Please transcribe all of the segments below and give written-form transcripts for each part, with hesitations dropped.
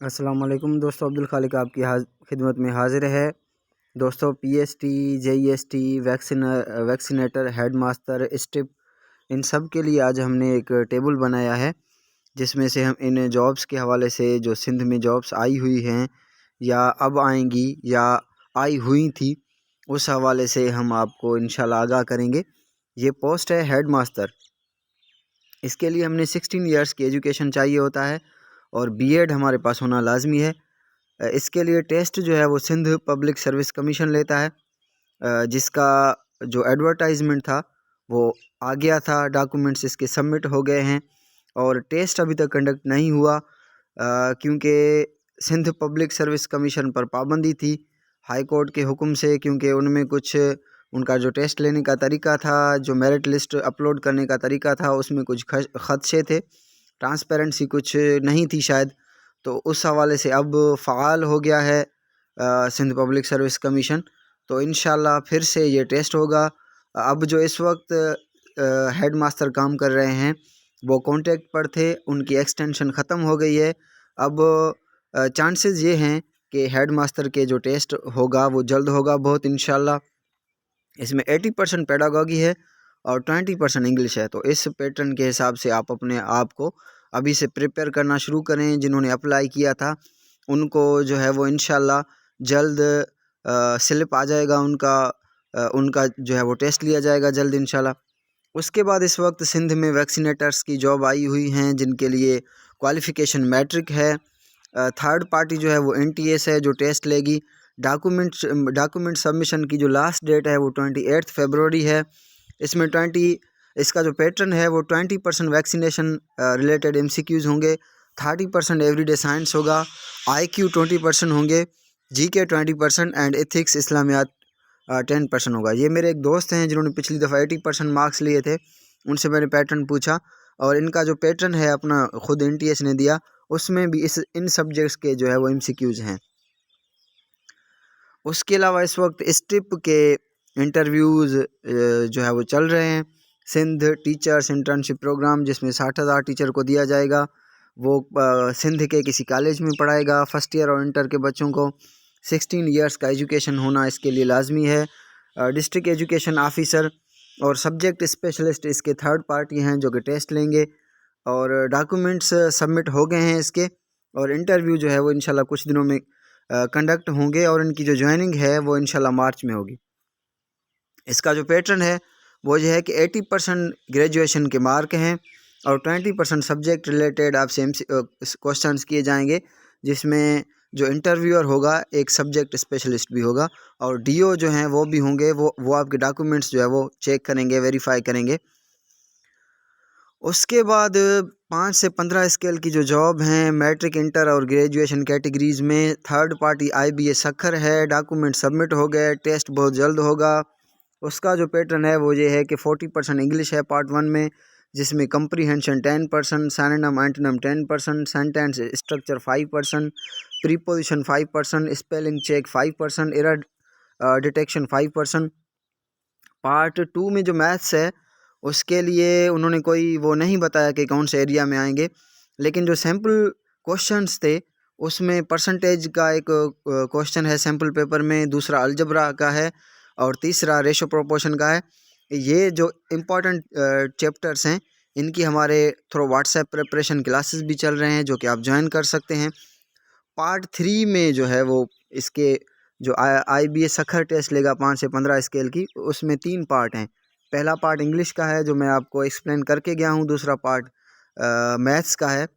अस्सलाम वालेकुम दोस्तों, अब्दुल खालिक आपकी खिदमत में हाज़िर है। दोस्तों, PST, JEST, vaccinator, head master, स्टिप, इन सब के लिए आज हमने एक टेबल बनाया है, जिसमें से हम इन जॉब्स के हवाले से जो सिंध में जॉब्स आई हुई हैं या अब आएंगी या आई हुई थी, उस हवाले से हम आपको इंशाल्लाह आगाह करेंगे। ये पोस्ट है हेड मास्टर। इसके लिए हमने 16 इयर्स की एजुकेशन चाहिए होता है और बीएड हमारे पास होना लाजमी है। इसके लिए टेस्ट जो है वो सिंध पब्लिक सर्विस कमीशन लेता है, जिसका जो एडवर्टाइजमेंट था वो आ गया था। डॉक्यूमेंट्स इसके सबमिट हो गए हैं और टेस्ट अभी तक कंडक्ट नहीं हुआ, क्योंकि सिंध पब्लिक सर्विस कमीशन पर पाबंदी थी हाई कोर्ट के हुक्म से, क्योंकि उनमें कुछ उनका जो टेस्ट लेने का तरीका था, जो मेरिट लिस्ट अपलोड करने का तरीका था, उसमें कुछ खदशे थे, ट्रांसपेरेंसी कुछ नहीं थी शायद। तो उस हवाले से अब फ़ाल हो गया है सिंध पब्लिक सर्विस कमीशन। तो इंशाल्लाह फिर से ये टेस्ट होगा। अब जो इस वक्त हेड मास्टर काम कर रहे हैं वो कॉन्ट्रैक्ट पर थे, उनकी एक्सटेंशन ख़त्म हो गई है। अब चांसेस ये हैं कि हेड मास्टर के जो टेस्ट होगा वो जल्द होगा बहुत इंशाल्लाह। इसमें 80% पेडागॉगी है और 20% इंग्लिश है। तो इस पैटर्न के हिसाब से आप अपने आप को अभी से प्रिपेयर करना शुरू करें। जिन्होंने अप्लाई किया था उनको जो है वो इंशाल्लाह जल्द स्लिप आ जाएगा, उनका जो है वो टेस्ट लिया जाएगा जल्द इंशाल्लाह। उसके बाद इस वक्त सिंध में वैक्सीनेटर्स की जॉब आई हुई हैं, जिनके लिए क्वालिफ़िकेशन मैट्रिक है। थर्ड पार्टी जो है वो एनटीएस है जो टेस्ट लेगी। डॉक्यूमेंट सबमिशन की जो लास्ट डेट है वो 28 फरवरी है। इसका जो पैटर्न है वो 20% वैक्सीनेशन रिलेटेड एमसीक्यूज़ होंगे, 30% एवरीडे साइंस होगा, आईक्यू 20% होंगे, जीके 20% एंड एथिक्स इस्लामियात 10% होगा। ये मेरे एक दोस्त हैं जिन्होंने पिछली दफ़ा 80% मार्क्स लिए थे, उनसे मैंने पैटर्न पूछा और इनका जो पैटर्न है अपना खुद एनटीएस ने दिया, उसमें भी इन सब्जेक्ट्स के जो है वो एमसीक्यूज़ हैं। उसके अलावा इस वक्त स्टिप के इंटरव्यूज़ जो है वो चल रहे हैं। सिंध टीचर्स इंटर्नशिप प्रोग्राम, जिसमें 60,000 टीचर को दिया जाएगा। वो सिंध के किसी कॉलेज में पढ़ाएगा। फर्स्ट ईयर और इंटर के बच्चों को 16 इयर्स का एजुकेशन होना इसके लिए लाजमी है। डिस्ट्रिक्ट एजुकेशन ऑफिसर और सब्जेक्ट स्पेशलिस्ट इसके थर्ड पार्टी हैं जो कि टेस्ट लेंगे और डॉक्यूमेंट्स सबमिट हो गए हैं इसके, और इंटरव्यू जो है वो इंशाल्लाह कुछ दिनों में कंडक्ट होंगे और इनकी जो ज्वाइनिंग है वो इंशाल्लाह मार्च में होगी। इसका जो पैटर्न है वो ये है कि 80% ग्रेजुएशन के मार्क हैं और 20% सब्जेक्ट रिलेटेड आपसे क्वेश्चंस किए जाएंगे, जिसमें जो इंटरव्यूअर होगा एक सब्जेक्ट स्पेशलिस्ट भी होगा और डीओ जो हैं वो भी होंगे। वो आपके डॉक्यूमेंट्स जो है वो चेक करेंगे, वेरीफाई करेंगे। उसके बाद 5 से 15 स्केल की जो जॉब हैं मैट्रिक, इंटर और ग्रेजुएशन कैटेगरीज़ में, थर्ड पार्टी आईबीए सखर है। डॉक्यूमेंट सबमिट हो गए, टेस्ट बहुत जल्द होगा। उसका जो पैटर्न है वो ये है कि 40% इंग्लिश है पार्ट 1 में, जिसमें comprehension 10%, synonym antonym 10%, sentence structure 5%, preposition 5%, spelling check 5%, error detection 5%। Part 2 में जो मैथ्स है उसके लिए उन्होंने कोई वो नहीं बताया कि कौन से एरिया में आएंगे, लेकिन जो सैम्पल क्वेश्चंस थे उसमें परसेंटेज का एक क्वेश्चन है सैम्पल पेपर में, दूसरा अलजबरा का है और तीसरा रेशो प्रोपोर्शन का है। ये जो इम्पॉर्टेंट चैप्टर्स हैं इनकी हमारे थ्रू व्हाट्सएप प्रिपरेशन क्लासेस भी चल रहे हैं जो कि आप ज्वाइन कर सकते हैं। पार्ट 3 में जो है वो इसके जो आईबीए सखर टेस्ट लेगा 5 से 15 स्केल की, उसमें 3 पार्ट हैं। पहला पार्ट इंग्लिश का है जो मैं आपको एक्सप्लेन करके गया हूँ, दूसरा पार्ट मैथ्स का है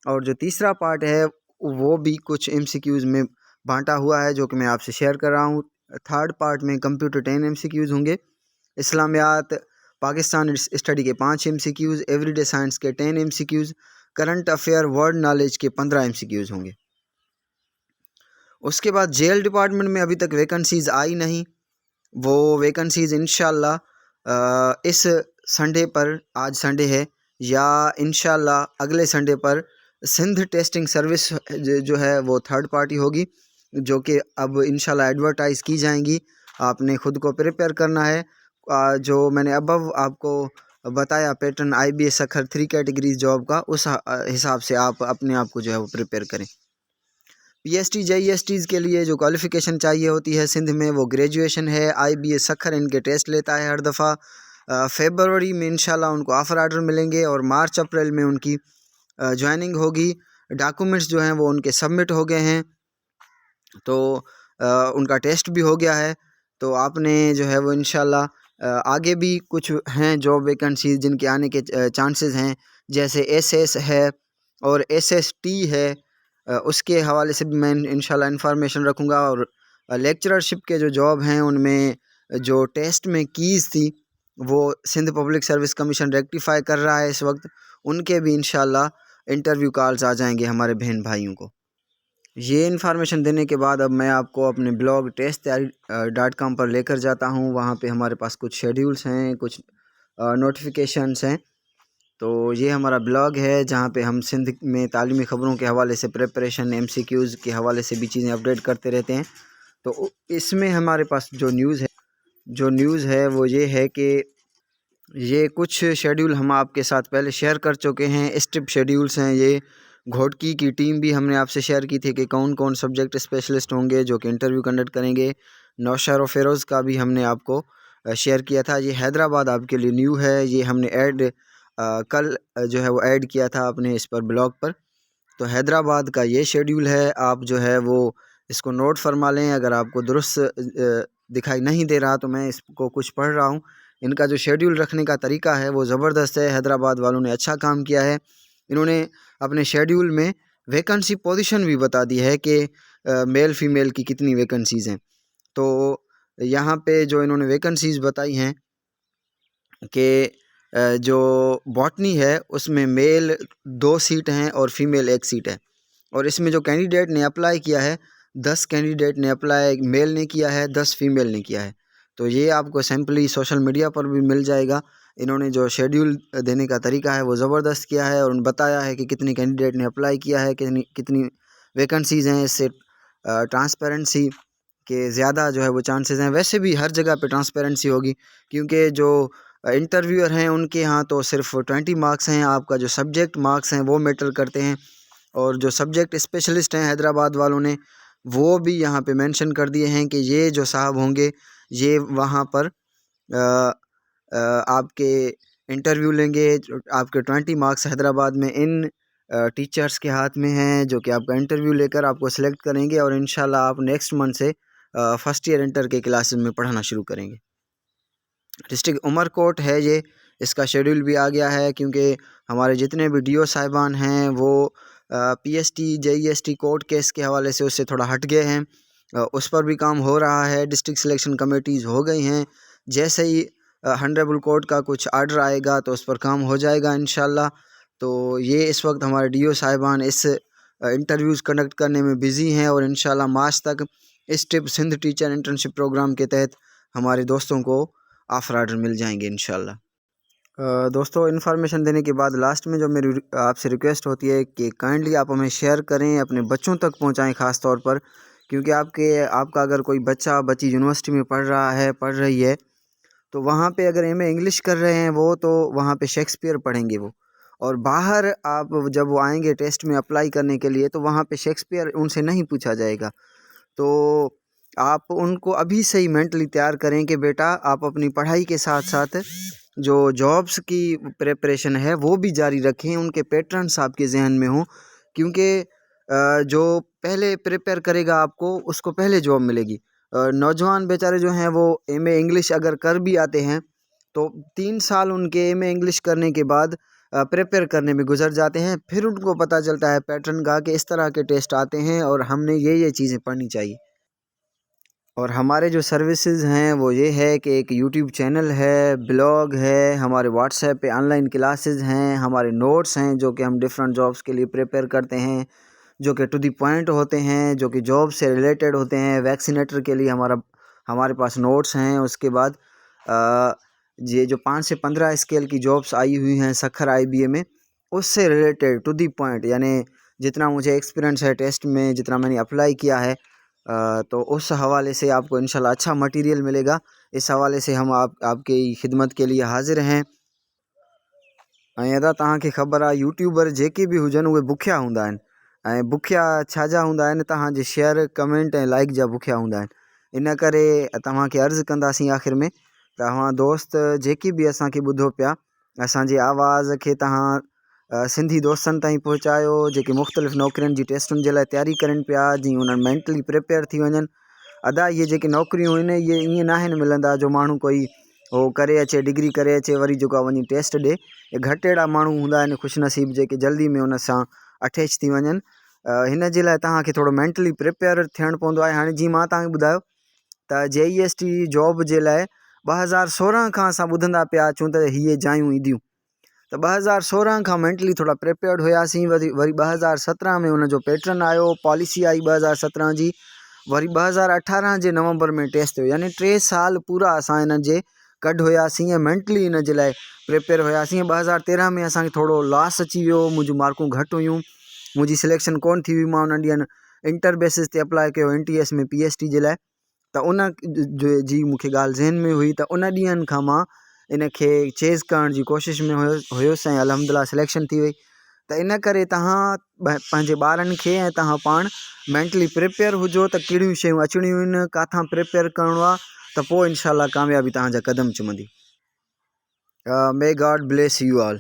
और जो तीसरा पार्ट है वो भी कुछ एमसीक्यूज़ में बांटा हुआ है जो कि मैं आपसे शेयर कर रहा हूँ। थर्ड पार्ट में कंप्यूटर 10 एमसीक्यूज़ होंगे, इस्लामियात पाकिस्तान स्टडी के 5 एमसीक्यूज़, एवरीडे साइंस के 10 MCQs, current affair world knowledge के 15 एमसीक्यूज़ होंगे। उसके बाद जेल डिपार्टमेंट में अभी तक वैकेंसीज़ आई नहीं, वो वैकेंसीज़ इंशाल्लाह इस संडे पर, आज संडे है, या इंशाल्लाह अगले संडे पर सिंध टेस्टिंग सर्विस जो है वो थर्ड पार्टी होगी जो कि अब इंशाल्लाह एडवर्टाइज़ की जाएंगी। आपने ख़ुद को प्रिपेयर करना है। जो मैंने अबव आपको बताया pattern IBA Sukkur 3 categories job का, उस हिसाब से आप अपने आप को जो है वो प्रिपेयर करें। PST JESTs के लिए जो क्वालिफ़िकेशन चाहिए होती है सिंध में वो ग्रेजुएशन है। IBA सखर इनके टेस्ट लेता है हर दफ़ा। फेबरवरी में इंशाल्लाह उनको ऑफ़र आर्डर मिलेंगे और मार्च अप्रैल में उनकी ज्वाइनिंग होगी। डॉक्यूमेंट्स जो हैं वो उनके सबमिट हो गए हैं, तो उनका टेस्ट भी हो गया है। तो आपने जो है वो इंशाल्लाह आगे भी कुछ हैं जॉब वैकेंसीज जिनके आने के चांसेस हैं, जैसे SS है और SST है। उसके हवाले से भी मैं इंशाल्लाह इन्फॉर्मेशन रखूँगा। और लेक्चरशिप के जो जॉब हैं उनमें जो टेस्ट में कीज़ थी वो Sindh public service commission rectify कर रहा है इस वक्त, उनके भी इंशाल्लाह इंटरव्यू कॉल्स आ जाएंगे हमारे बहन भाइयों को। ये इन्फॉर्मेशन देने के बाद अब मैं आपको अपने ब्लॉग टेस्ट.com पर लेकर जाता हूँ। वहाँ पे हमारे पास कुछ शेड्यूल्स हैं, कुछ नोटिफिकेशंस हैं। तो ये हमारा ब्लॉग है जहाँ पे हम सिंध में तालीमी ख़बरों के हवाले से प्रिपरेशन, MCQs के हवाले से भी चीज़ें अपडेट करते रहते हैं। तो इसमें हमारे पास जो न्यूज़ है वो ये है कि ये कुछ शेड्यूल हम आपके साथ पहले शेयर कर चुके हैं। स्ट्रिप शेड्यूल्स हैं ये। घोटकी की टीम भी हमने आपसे शेयर की थी कि कौन कौन सब्जेक्ट स्पेशलिस्ट होंगे जो कि इंटरव्यू कंडक्ट करेंगे। नौशर और फ़िरोज़ का भी हमने आपको शेयर किया था। ये हैदराबाद आपके लिए न्यू है, ये हमने कल जो है वो ऐड किया था अपने इस पर ब्लॉग पर। तो हैदराबाद का ये शेड्यूल है, आप जो है वो इसको नोट फरमा लें। अगर आपको दुरुस्त दिखाई नहीं दे रहा तो मैं इसको कुछ पढ़ रहा हूँ। इनका जो शेड्यूल रखने का तरीका है वो ज़बरदस्त है। हैदराबाद वालों ने अच्छा काम किया है। इन्होंने अपने शेड्यूल में वैकेंसी पोजीशन भी बता दी है कि मेल फीमेल की कितनी वैकेंसीज़ हैं। तो यहाँ पे जो इन्होंने वैकेंसीज़ बताई हैं कि जो बॉटनी है उसमें मेल 2 सीट हैं और फीमेल 1 सीट है। और इसमें जो कैंडिडेट ने अप्लाई किया है, 10 कैंडिडेट ने अप्लाई मेल ने किया है, 10 फीमेल ने किया है। तो ये आपको सैम्पली सोशल मीडिया पर भी मिल जाएगा। इन्होंने जो शेड्यूल देने का तरीका है वो ज़बरदस्त किया है और बताया है कि कितनी कैंडिडेट ने अप्लाई किया है, कितनी कितनी वैकेंसीज़ हैं। इससे ट्रांसपेरेंसी के ज़्यादा जो है वो चांसेस हैं। वैसे भी हर जगह पे ट्रांसपेरेंसी होगी, क्योंकि जो इंटरव्यूअर हैं उनके यहाँ तो सिर्फ 20 मार्क्स हैं। आपका जो सब्जेक्ट मार्क्स हैं वो मैटर करते हैं। और जो सब्जेक्ट स्पेशलिस्ट हैं हैदराबाद वालों ने वो भी यहाँ पे मेंशन कर दिए हैं कि ये जो साहब होंगे ये वहाँ पर आपके इंटरव्यू लेंगे। आपके 20 मार्क्स हैदराबाद में इन टीचर्स के हाथ में हैं जो कि आपका इंटरव्यू लेकर आपको सेलेक्ट करेंगे और इंशाल्लाह आप नेक्स्ट मंथ से फर्स्ट ईयर इंटर के क्लासेस में पढ़ाना शुरू करेंगे। डिस्ट्रिक्ट उमरकोट है ये, इसका शेड्यूल भी आ गया है, क्योंकि हमारे जितने भी DO साहिबान हैं वो PST JEST कोर्ट केस के हवाले से उससे थोड़ा हट गए हैं। उस पर भी काम हो रहा है। डिस्ट्रिक्ट सिलेक्शन कमेटीज़ हो गई हैं। जैसे ही हॉनरेबल कोर्ट का कुछ आर्डर आएगा तो उस पर काम हो जाएगा इंशाल्लाह। तो ये इस वक्त हमारे DO साहिबान इस इंटरव्यूज़ कंडक्ट करने में बिज़ी हैं और इंशाल्लाह मार्च तक इस tip Sindh teacher internship programme के तहत हमारे दोस्तों को ऑफ़र आर्डर मिल जाएंगे इंशाल्लाह। दोस्तों, इन्फॉर्मेशन देने के बाद लास्ट में जो मेरी आपसे रिक्वेस्ट होती है कि काइंडली आप हमें शेयर करें, अपने बच्चों तक पहुंचाएं ख़ास तौर पर, क्योंकि आपका अगर कोई बच्ची यूनिवर्सिटी में पढ़ रही है तो वहाँ पे अगर MA इंग्लिश कर रहे हैं वो, तो वहाँ पे शेक्सपियर पढ़ेंगे वो। और बाहर आप जब वो आएंगे टेस्ट में अप्लाई करने के लिए तो वहाँ पे शेक्सपियर उनसे नहीं पूछा जाएगा। तो आप उनको अभी से ही मेंटली तैयार करें कि बेटा आप अपनी पढ़ाई के साथ साथ जो जॉब्स की प्रिपरेशन है वो भी जारी रखें, उनके पैटर्न्स आपके जहन में हों, क्योंकि जो पहले प्रिपेयर करेगा आपको उसको पहले जॉब मिलेगी। नौजवान बेचारे जो हैं वो MA इंग्लिश अगर कर भी आते हैं तो 3 साल उनके MA इंग्लिश करने के बाद प्रिपेयर करने में गुजर जाते हैं। फिर उनको पता चलता है पैटर्न का कि इस तरह के टेस्ट आते हैं और हमने ये चीज़ें पढ़नी चाहिए। और हमारे जो सर्विसेज हैं वो ये है कि एक यूट्यूब चैनल है, ब्लॉग है, हमारे व्हाट्सएप पे ऑनलाइन क्लासेस हैं, हमारे नोट्स हैं जो कि हम डिफरेंट जॉब्स के लिए प्रिपेयर करते हैं, जो कि टू द पॉइंट होते हैं, जो कि जॉब से रिलेटेड होते हैं। वैक्सीनेटर के लिए हमारे पास नोट्स हैं। उसके बाद ये जो 5 से 15 स्केल की जॉब्स आई हुई हैं सखर IBA में, उससे रिलेटेड टू दी पॉइंट, यानी जितना मुझे एक्सपीरियंस है टेस्ट में, जितना मैंने अप्लाई किया है, तो उस हवाले से आपको इंशाल्लाह अच्छा मटेरियल मिलेगा। इस हवाले से हम आपकी खिदमत के लिए हाजिर हैं। ऐं अदा तव्हांखे ख़बर आहे यूट्यूबर जेके भी हुजनि उहे बुखिया हूंदा आहिनि। ऐं बुखिया छाजा हूंदा आहिनि, तव्हांजे शेयर कमेंट ऐं लाइक जा बुखिया हूंदा आहिनि। इन करे तव्हांखे अर्ज़ु कंदासीं आख़िर में, तव्हां दोस्त जेकी बि असांखे ॿुधो पिया, असांजे आवाज़ खे तव्हां सिंधी दोस्तनि ताईं पहुचायो जेके मुख़्तलिफ़ नौकरियुनि जी टेस्टुनि जे लाइ तयारी करनि पिया, जीअं उन्हनि मेंटली प्रिपेयर थी वञनि। अदा इहे जेके नौकरियूं आहिनि इहे ईअं न आहिनि मिलंदा जो माण्हू कोई हो करे अचे, डिग्री करे अचे, वरी जेको आहे वञी टेस्ट ॾिए। इहे घटि अहिड़ा माण्हू हूंदा आहिनि ख़ुशिनसीब जेके जल्दी में उन सां अटैच थी वञनि। हिन जे लाइ तव्हांखे थोरो मेंटली प्रिपेयर थियणु पवंदो आहे। हाणे जीअं मां तव्हांखे ॿुधायो त JEST जॉब जे लाइ 2016 खां असां ॿुधंदा पिया अचूं त हीअ जायूं ईंदियूं, त 2016 खां मेंटली थोरा प्रिपेयर्ड हुयासीं। वरी 2017 में हुन जो पैटर्न आयो, पॉलिसी आई 2017 जी, वरी 2018 जे नवंबर में टेस्ट हुयो। यानी 3 साल पूरा असां हिन जे कढ हुयासीं ऐं मेंटली इन जे लाइ प्रिपेयर हुयासीं। 2013 में असांखे थोरो लॉस अची वियो, मुंहिंजूं मार्कूं घटि हुयूं, मुंहिंजी सिलेक्शन कोन थी हुई। मां उन ॾींहंनि इंटर बेसिस ते अप्लाई कयो NTS में PST जे लाइ, त उन जी मूंखे ॻाल्हि ज़हन में हुई, त उन ॾींहंनि खां मां इन खे चेज़ करण जी कोशिशि में हुयुसि ऐं अल्हम्दुलिल्लाह सिलेक्शन थी वई। त इन करे तव्हां पंहिंजे ॿारनि खे ऐं तव्हां पाण मेंटली प्रिपेयर हुजो त कहिड़ियूं शयूं अचणियूं आहिनि, किथां प्रिपेयर करिणो आहे, त पोइ इंशाल्लाह कामयाबी तव्हांजा क़दम चुमंदी। May God bless you all.